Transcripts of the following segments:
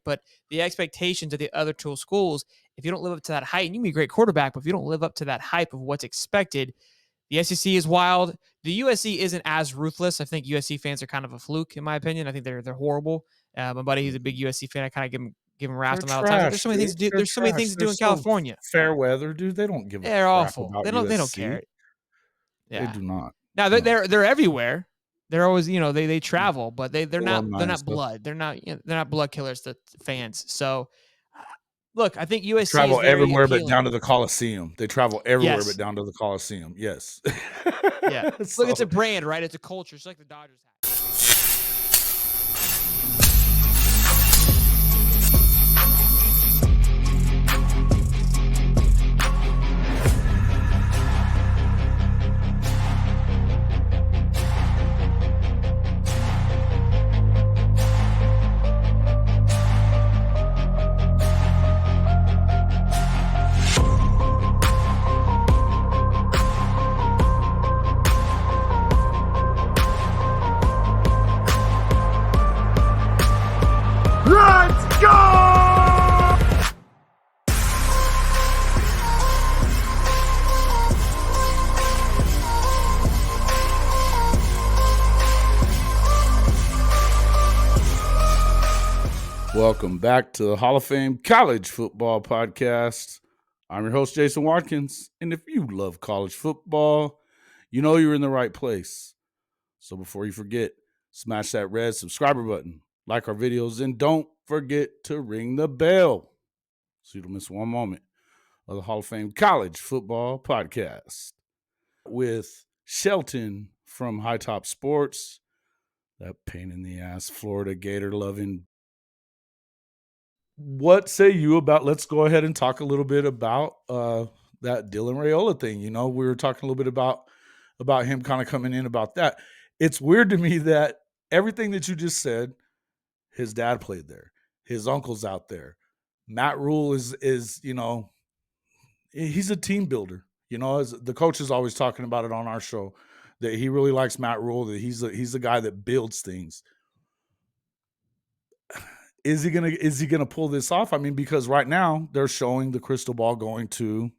But the expectations of the other two schools, if you don't live up to that height, and you can be a great quarterback, but if you don't live up to that hype of what's expected, the SEC is wild. The USC isn't as ruthless. I think USC fans are kind of a fluke, in my opinion. I think they're horrible. My buddy, he's a big USC fan. I kind of give him raft on that all the time. Like, there's so many things to do. There's so many things to do in California. Fair weather, dude. They don't give a They're crap awful. about They USC. don't care. Yeah. They do not. Now they're everywhere. They're always, they travel, but they're not blood. They're not blood killers to fans. So look, I think USC travel is very everywhere appealing. but down to the Coliseum. They travel everywhere but down to the Coliseum. Yes. Yeah. Look, it's a brand, right? It's a culture. It's like the Dodgers have. Welcome back to the Hall of Fame College Football Podcast. I'm your host, Jason Watkins, and if you love college football, you know you're in the right place. So before you forget, smash that red subscriber button, like our videos, and don't forget to ring the bell so you don't miss one moment of the Hall of Fame College Football Podcast. With Shelton from HighTop Sports, that pain in the ass Florida Gator loving. What say you about, let's go ahead and talk a little bit about that Dylan Raiola thing. We were talking a little bit about him kind of coming in about that. It's weird to me that everything that you just said, his dad played there, his uncle's out there. Matt Rhule is he's a team builder. As the coach is always talking about it on our show, that he really likes Matt Rhule, that he's the guy that builds things. Is he gonna pull this off? I mean, because right now they're showing the crystal ball going to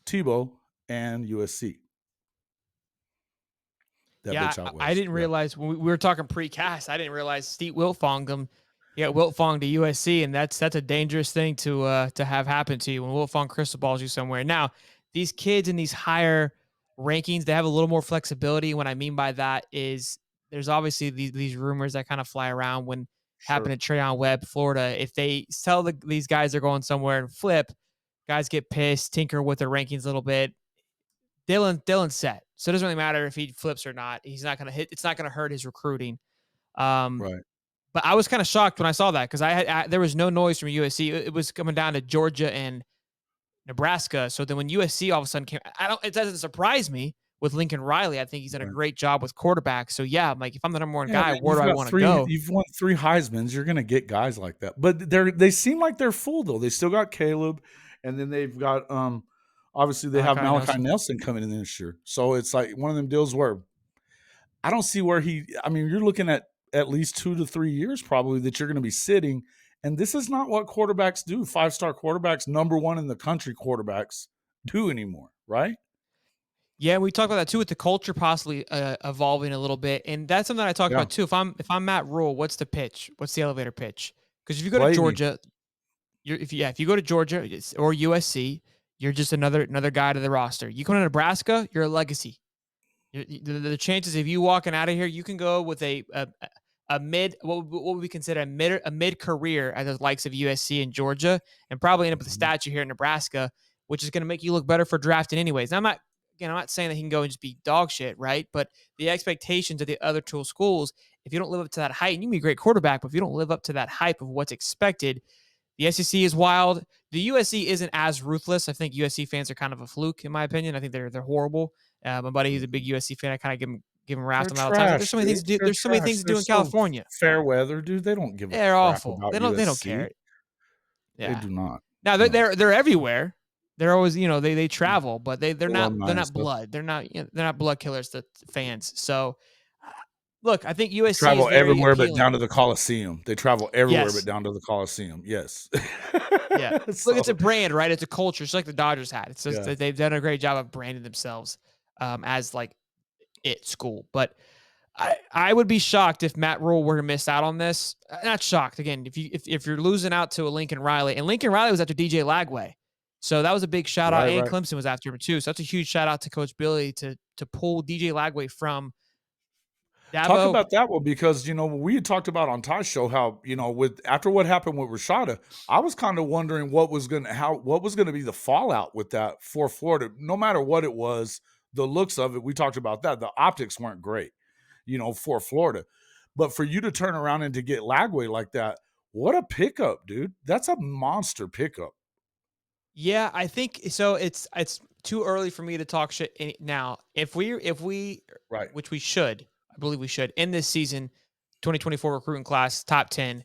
Tebow and USC. I didn't realize when we were talking pre-cast. I didn't realize Steve Wiltfong him. Yeah, Wiltfong to USC, and that's a dangerous thing to have happen to you when Wiltfong crystal balls you somewhere. Now, these kids in these higher rankings, they have a little more flexibility. What I mean by that is there's obviously these rumors that kind of fly around when happened at Treyon Webb, Florida. If they tell these guys they're going somewhere and flip, guys get pissed, tinker with their rankings a little bit. Dylan's set, so it doesn't really matter if he flips or not. He's not gonna hit. It's not gonna hurt his recruiting. Right. But I was kind of shocked when I saw that because there was no noise from USC. It was coming down to Georgia and Nebraska. So then when USC all of a sudden came, it doesn't surprise me with Lincoln Riley. I think he's done a great job with quarterbacks. So yeah, I'm like, if I'm the number one guy, where do I want to go? You've won 3 Heismans. You're going to get guys like that. But they seem like they're full though. They still got Caleb, and then they've got obviously they have Malachi Nelson coming in this year. So it's like one of them deals where I don't see where you're looking at least 2 to 3 years probably that you're going to be sitting. And this is not what quarterbacks do. 5-star quarterbacks, number 1 in the country quarterbacks do anymore, right? Yeah, we talked about that too, with the culture possibly evolving a little bit, and that's something I talk about too. If I'm Matt Rhule, what's the pitch? What's the elevator pitch? Because if you go to Georgia, if you go to Georgia or USC, you're just another guy to the roster. You come to Nebraska, you're a legacy. The chances of you walking out of here, you can go with a mid, what would we consider a mid career at the likes of USC and Georgia, and probably end up with a statue here in Nebraska, which is going to make you look better for drafting anyways. Now, I'm not saying that he can go and just be dog shit, right? But the expectations of the other two schools, if you don't live up to that height, and you can be a great quarterback, but if you don't live up to that hype of what's expected, the SEC is wild. The USC isn't as ruthless. I think USC fans are kind of a fluke, in my opinion. I think they're horrible. My buddy, he's a big USC fan. I kind of give him raft on that all the time. Like, there's so many things to do. There's so many things to do in California. Fair weather, dude. They don't give a crap. They're awful. About they don't care. Yeah. They do not. Now they're everywhere. They're always, they travel, but they're not blood. They're not blood killers to fans. So look, I think USC is Travel very everywhere but appealing. down to the Coliseum. They travel everywhere but Yes. down to the Coliseum. Yes. Yeah. Look, it's a So, brand, right? It's a culture, just like the Dodgers had. It's just yeah. that they've done a great job of branding themselves as like it school. But I would be shocked if Matt Rhule were to miss out on this. Not shocked. Again, if you're losing out to a Lincoln Riley, and Lincoln Riley was after DJ Lagway, so that was a big shout out. Right, And right. Clemson was after him too. So that's a huge shout out to Coach Billy to pull DJ Lagway from Talk Dabo. about that one because, we had talked about on Ty's show how, with after what happened with Rashada, I was kind of wondering what was going to be the fallout with that for Florida. No matter what it was, the looks of it, we talked about that. The optics weren't great, for Florida. But for you to turn around and to get Lagway like that, what a pickup, dude. That's a monster pickup. Yeah, I think so. It's too early for me to talk shit now. If we Right. which we should, I believe we should in this season, 2024 recruiting class top 10.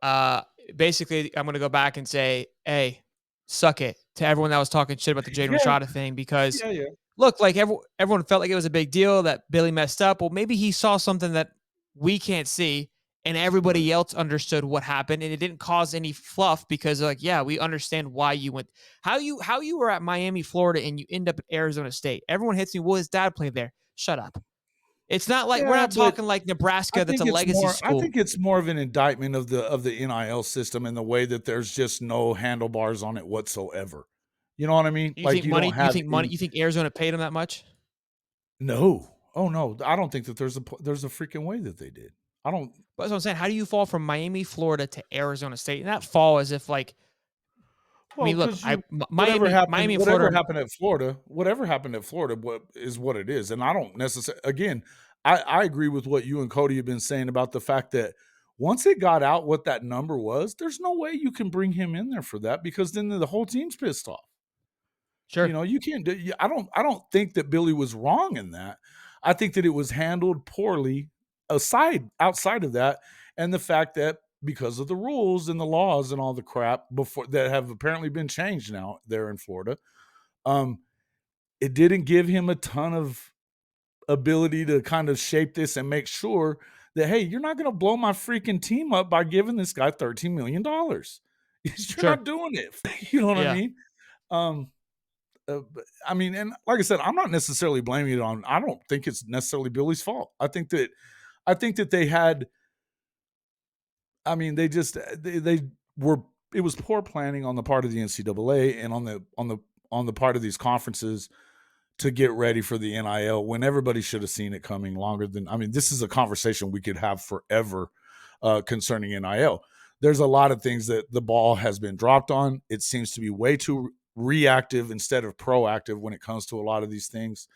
Uh, basically, I'm gonna go back and say, hey, suck it to everyone that was talking shit about the Jaden Yeah. Rashada thing because Yeah. Yeah. look, like everyone felt like it was a big deal that Billy messed up. Well, maybe he saw something that we can't see, and everybody Right. else understood what happened, and it didn't cause any fluff because, like, yeah, we understand why you went, how you were at Miami, Florida, and you end up at Arizona State. Everyone hits me. Well, his dad played there. Shut up. It's not like we're Yeah, not but talking like I Nebraska. That's a think it's legacy more I school. think it's more of an indictment of the NIL system and the way that there's just no handlebars on it whatsoever. You know what I mean? You Like think you don't money? You have think money? any. You think Arizona paid him that much? No. Oh no, I don't think that there's a freaking way that they did. I don't. But that's what I'm saying. How do you fall from Miami, Florida to Arizona State? And that fall as if like, I Well, mean, look, because you Miami, Miami and whatever Florida. happened at Florida, what is what it is. And I don't necessarily. Again, I agree with what you and Cody have been saying about the fact that once it got out what that number was, there's no way you can bring him in there for that because then the whole team's pissed off. Sure. You can't do. I don't think that Billy was wrong in that. I think that it was handled poorly. Outside of that, and the fact that because of the rules and the laws and all the crap before that have apparently been changed now there in Florida, um, it didn't give him a ton of ability to kind of shape this and make sure that hey, you're not going to blow my freaking team up by giving this guy $13 million. You're Sure. not doing it. You know what I Yeah. mean? Um, but, I mean, and like I said, I'm not necessarily blaming it on. I don't think it's necessarily Billy's fault. I think that they had. I mean, they were. It was poor planning on the part of the NCAA and on the part of these conferences to get ready for the NIL when everybody should have seen it coming longer than. I mean, this is a conversation we could have forever concerning NIL. There's a lot of things that the ball has been dropped on. It seems to be way too reactive instead of proactive when it comes to a lot of these things.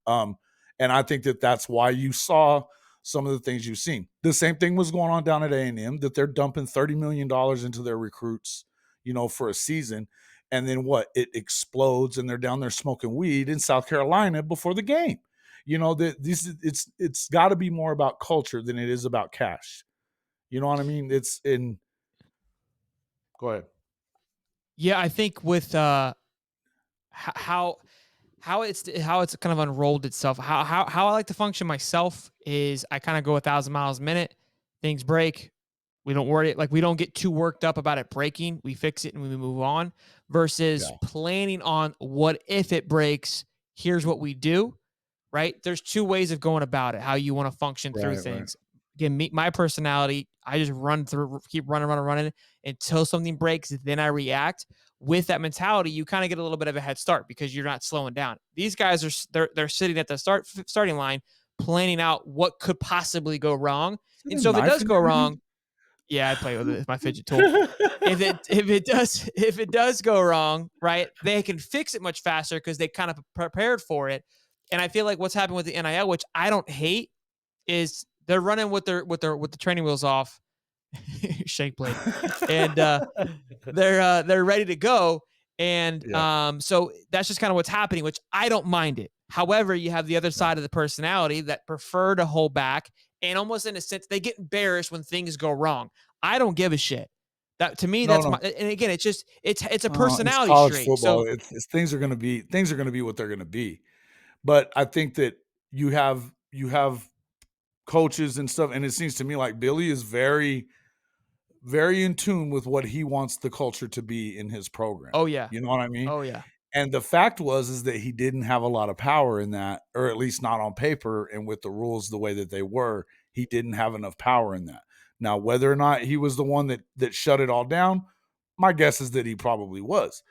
Um, and I think that that's why you saw some of the things you've seen. The same thing was going on down at A&M, that they're dumping $30 million into their recruits, for a season. And then what? It explodes and they're down there smoking weed in South Carolina before the game. It's got to be more about culture than it is about cash. You know what I mean? It's in. Go ahead. Yeah, I think with how how it's kind of unrolled itself. How I like to function myself is I kind of go 1,000 miles a minute. Things break. We don't worry, like we don't get too worked up about it breaking. We fix it and we move on versus Yeah. planning on what if it breaks. Here's what we do, right? There's two ways of going about it, how you want to function through Right. Right. things. Again, my personality, I just run through, keep running until something breaks, then I react. With that mentality, you kind of get a little bit of a head start because you're not slowing down. These guys they're sitting at the starting line, planning out what could possibly go wrong. Is there And a so if it knife does in go your hand? wrong, yeah, I play with it. It's my fidget tool. If it does go wrong, right, they can fix it much faster because they kind of prepared for it. And I feel like what's happened with the NIL, which I don't hate, is they're running with the training wheels off, shake blade, and they're ready to go. And Yeah. so that's just kind of what's happening, which I don't mind it. However, you have the other Yeah. side of the personality that prefer to hold back and almost in a sense they get embarrassed when things go wrong. I don't give a shit. That to me, No, that's my. no. And again, it's a It's personality college trait. So football. Things are gonna be what they're gonna be. But I think that you have coaches and stuff. And it seems to me like Billy is very, very in tune with what he wants the culture to be in his program. Oh yeah. You know what I mean? Oh yeah. And the fact is that he didn't have a lot of power in that, or at least not on paper. And with the rules the way that they were, he didn't have enough power in that. Now, whether or not he was the one that shut it all down, my guess is that he probably was.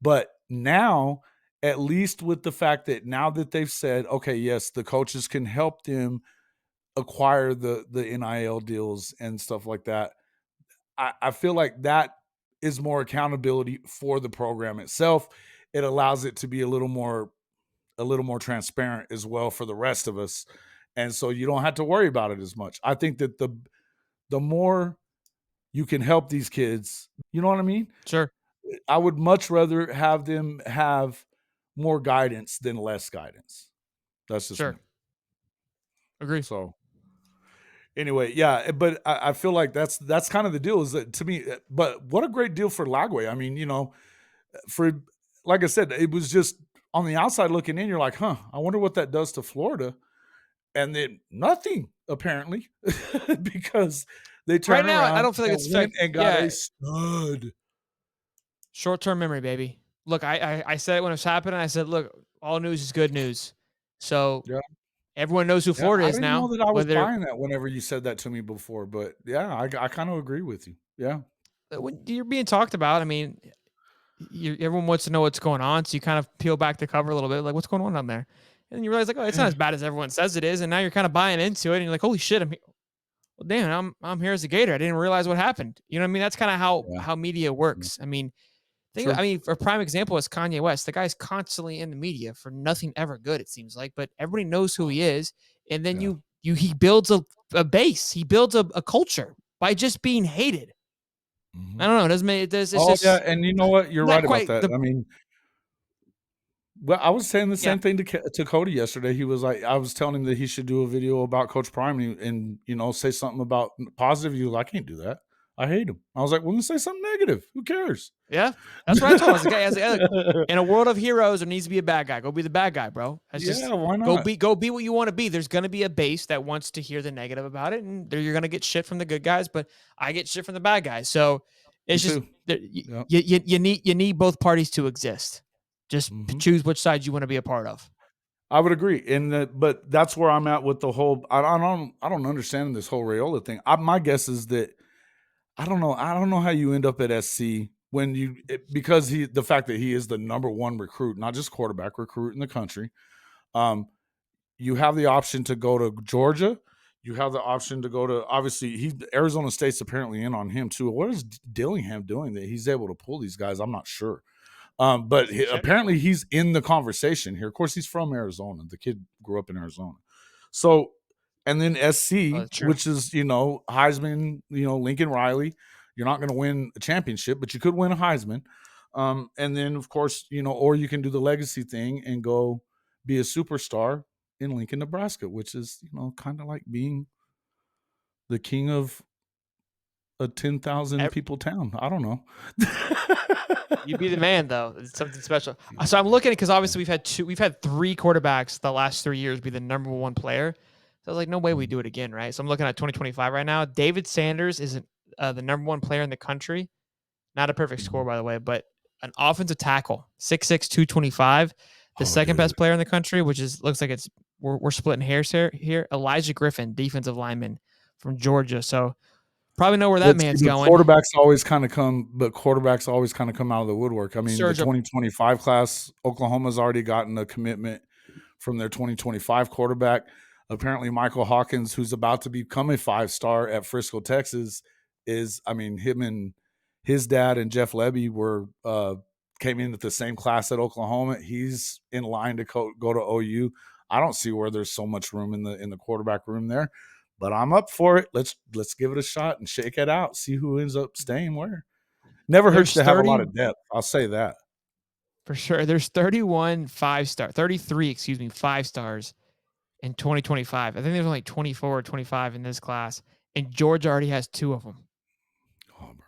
But now, at least with the fact that now that they've said, okay, yes, the coaches can help them acquire the NIL deals and stuff like that, I feel like that is more accountability for the program itself. It allows it to be a little more transparent as well for the rest of us. And so you don't have to worry about it as much. I think that the more you can help these kids, you know what I mean? Sure. I would much rather have them have more guidance than less guidance. That's just me. Agree. So anyway, yeah, but I feel like that's kind of the deal is that to me, but what a great deal for Lagway. I mean, for like I said, it was just on the outside looking in, you're like, huh, I wonder what that does to Florida. And then nothing, apparently, because they turned Right now, I around don't feel like it's and got a stud. Short-term memory, baby. Look, I said it when it was happening. I said, look, all news is good news. So Yeah. everyone knows who Yeah, Florida I is didn't know now. that I was Whether buying that whenever you said that to me before, but yeah, I kind of agree with you. Yeah. when you're being talked about, I mean, everyone wants to know what's going on, so you kind of peel back the cover a little bit, like what's going on down there, and you realize like, oh, it's not as bad as everyone says it is, and now you're kind of buying into it, and you're like, holy shit, well, damn, I'm here as a Gator. I didn't realize what happened. You know what I mean? That's kind of how media works. I mean, for a prime example is Kanye West. The guy's constantly in the media for nothing ever good, it seems like, but everybody knows who he is, and then he builds a base. He builds a culture by just being hated. Mm-hmm. I don't know. It doesn't make it. It's Oh just yeah, and you know what? You're not right about quite that. the I mean, well, I was saying the yeah. same thing to Cody yesterday. He was like, I was telling him that he should do a video about Coach Prime and say something about positive. He was like, I can't do that. I hate him. I was like, well, then say something negative. Who cares? Yeah, that's what I told him. I was like, in a world of heroes, there needs to be a bad guy. Go be the bad guy, bro. That's just why not? go be what you want to be. There's gonna be a base that wants to hear the negative about it, and you're gonna get shit from the good guys, but I get shit from the bad guys. So it's just you need both parties to exist. Just choose which side you want to be a part of. I would agree, but that's where I'm at with the whole. I don't understand this whole Raiola thing. My guess is that I don't know how you end up at SC when because the fact that he is the number one recruit, not just quarterback recruit in the country. You have the option to go to Georgia. You have the option to go to obviously Arizona State's apparently in on him too. What is Dillingham doing that he's able to pull these guys? I'm not sure. But apparently he's in the conversation here. Of course, he's from Arizona. The kid grew up in Arizona. So, and then SC, which is, Heisman, Lincoln Riley. You're not going to win a championship, but you could win a Heisman. And then, of course, or you can do the legacy thing and go be a superstar in Lincoln, Nebraska, which is, kind of like being the king of a 10,000 people town. I don't know. You'd be the man, though. It's something special. So I'm looking at because obviously we've had three quarterbacks the last 3 years be the number one player. So I was like, no way we do it again, right? So I'm looking at 2025 right now. David Sanders is the number one player in the country. Not a perfect score, by the way, but an offensive tackle, 6'6", 225. The second best player in the country, which looks like we're splitting hairs here. Elijah Griffin, defensive lineman from Georgia. So probably know where that man's going. Quarterbacks always kind of come out of the woodwork. I mean, the 2025 class, Oklahoma's already gotten a commitment from their 2025 quarterback. Apparently, Michael Hawkins, who's about to become a 5-star at Frisco, Texas, him and his dad and Jeff Lebby came in at the same class at Oklahoma. He's in line to go to OU. I don't see where there's so much room in the quarterback room there. But I'm up for it. Let's give it a shot and shake it out. See who ends up staying where. Never hurts to have a lot of depth. I'll say that. For sure. There's 33 5-stars in 2025. I think there's only 24 or 25 in this class. And Georgia already has 2 of them. Oh, bro.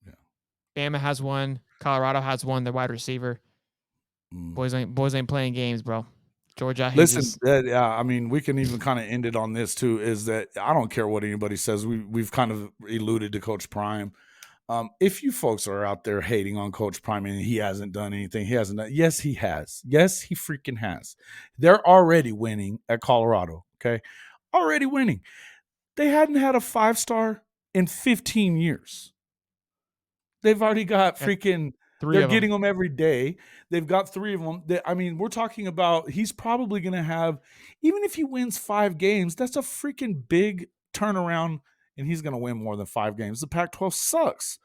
Yeah. Bama has 1. Colorado has 1. Their wide receiver. Boys ain't playing games, bro. Georgia. Listen, yeah, I mean, we can even kind of end it on this too. Is that I don't care what anybody says. We've kind of alluded to Coach Prime. If you folks are out there hating on Coach Prime and he hasn't done anything, he hasn't done. Yes, he has. Yes, he freaking has. They're already winning at Colorado. Okay, already winning. They hadn't had a 5-star in 15 years. They've already got freaking. They're getting them every day. They've got 3 of them. I mean, we're talking about he's probably going to have, even if he wins 5 games, that's a freaking big turnaround, and he's going to win more than 5 games. The Pac-12 sucks.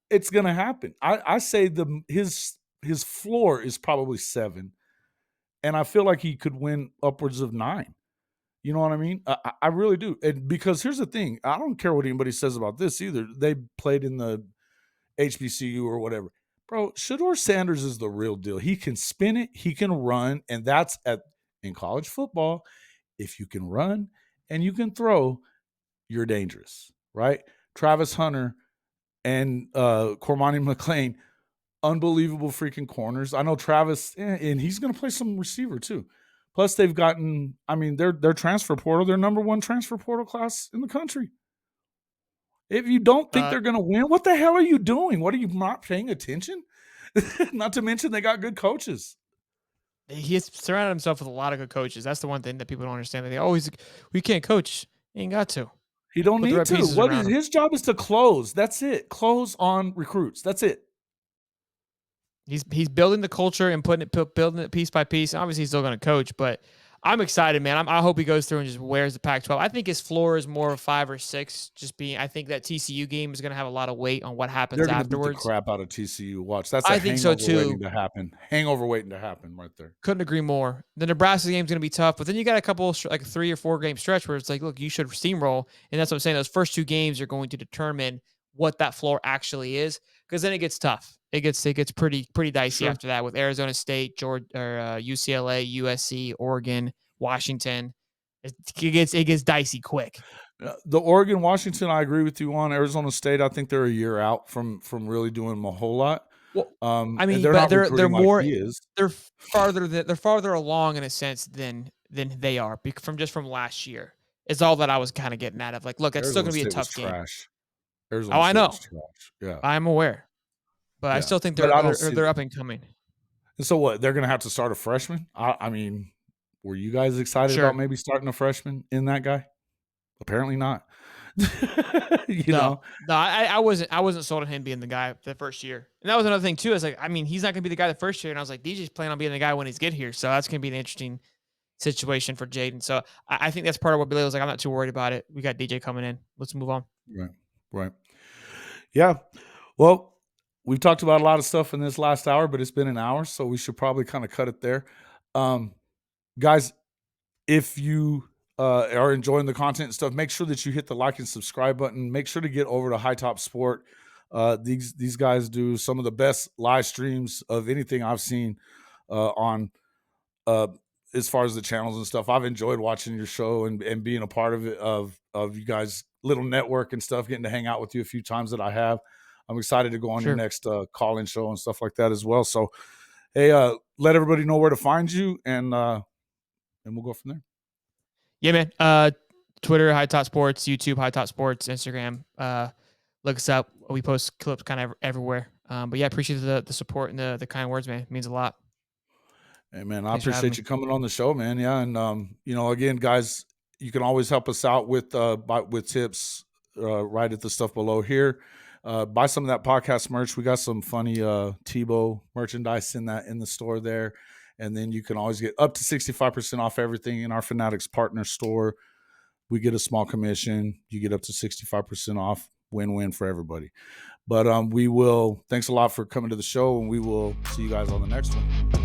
It's going to happen. I say his floor is probably 7, and I feel like he could win upwards of 9. You know what I mean? I really do. And because here's the thing, I don't care what anybody says about this either. They played in the HBCU or whatever. Bro, Shedeur Sanders is the real deal. He can spin it, he can run, and that's in college football. If you can run and you can throw, you're dangerous, right? Travis Hunter and Cormani McClain, unbelievable freaking corners. I know Travis, and he's going to play some receiver too. Plus, they've gotten, I mean, their transfer portal, their number 1 transfer portal class in the country. If you don't think they're going to win, what the hell are you doing? What, are you not paying attention? Not to mention they got good coaches. He has surrounded himself with a lot of good coaches. That's the one thing that people don't understand. They always, we can't coach. He ain't got to. He don't need to. His job is to close. That's it. Close on recruits. That's it. He's building the culture and building it piece by piece. Obviously, he's still going to coach, but I'm excited, man. I hope he goes through and just wears the Pac-12. I think his floor is more of 5 or 6. I think that TCU game is going to have a lot of weight on what happens afterwards. They're going to beat the crap out of TCU. Watch. That's I think so too. Waiting to happen. Hangover waiting to happen right there. Couldn't agree more. The Nebraska game is going to be tough, but then you got a couple like 3 or 4 game stretch where it's like, look, you should steamroll, and that's what I'm saying. Those first 2 games are going to determine what that floor actually is, because then it gets tough. It gets pretty dicey after that with Arizona State, Georgia, or UCLA, USC, Oregon, Washington. It gets dicey quick. The Oregon, Washington, I agree with you on. Arizona State, I think they're a year out from really doing a whole lot. Well, I mean, they're more they're farther along in a sense than they are from last year. Is all that I was kind of getting at. Of like, look, it's still going to be a tough game. Trash. I know. Yeah, I'm aware, but I still think they're up and coming. And so what? They're going to have to start a freshman. I mean, were you guys excited about maybe starting a freshman in that guy? Apparently not. No, I wasn't sold on him being the guy the first year. And that was another thing too. I was like, I mean, he's not going to be the guy the first year. And I was like, DJ's planning on being the guy when he's get here. So that's going to be an interesting situation for Jaden. So I think that's part of what Billy was like. I'm not too worried about it. We got DJ coming in. Let's move on. Right. Yeah. Well, we've talked about a lot of stuff in this last hour, but it's been an hour, so we should probably kind of cut it there. Guys, if you are enjoying the content and stuff, make sure that you hit the like and subscribe button. Make sure to get over to HighTop Sport. These guys do some of the best live streams of anything I've seen on as far as the channels and stuff. I've enjoyed watching your show and being a part of it, of you guys' little network and stuff, getting to hang out with you a few times that I have. I'm excited to go on your next call-in show and stuff like that as well. So, hey, let everybody know where to find you, and we'll go from there. Yeah, man. Twitter, HighTop Sports, YouTube, HighTop Sports, Instagram. Look us up. We post clips kind of everywhere. But yeah, appreciate the support and the kind words, man. It means a lot. Hey, man, I appreciate you coming on the show, man. Yeah, and again, guys, you can always help us out with tips right at the stuff below here. Buy some of that podcast merch. We got some funny Tebow merchandise in the store there. And then you can always get up to 65% off everything in our Fanatics partner store. We get a small commission. You get up to 65% off. Win-win for everybody. But thanks a lot for coming to the show, and we will see you guys on the next one.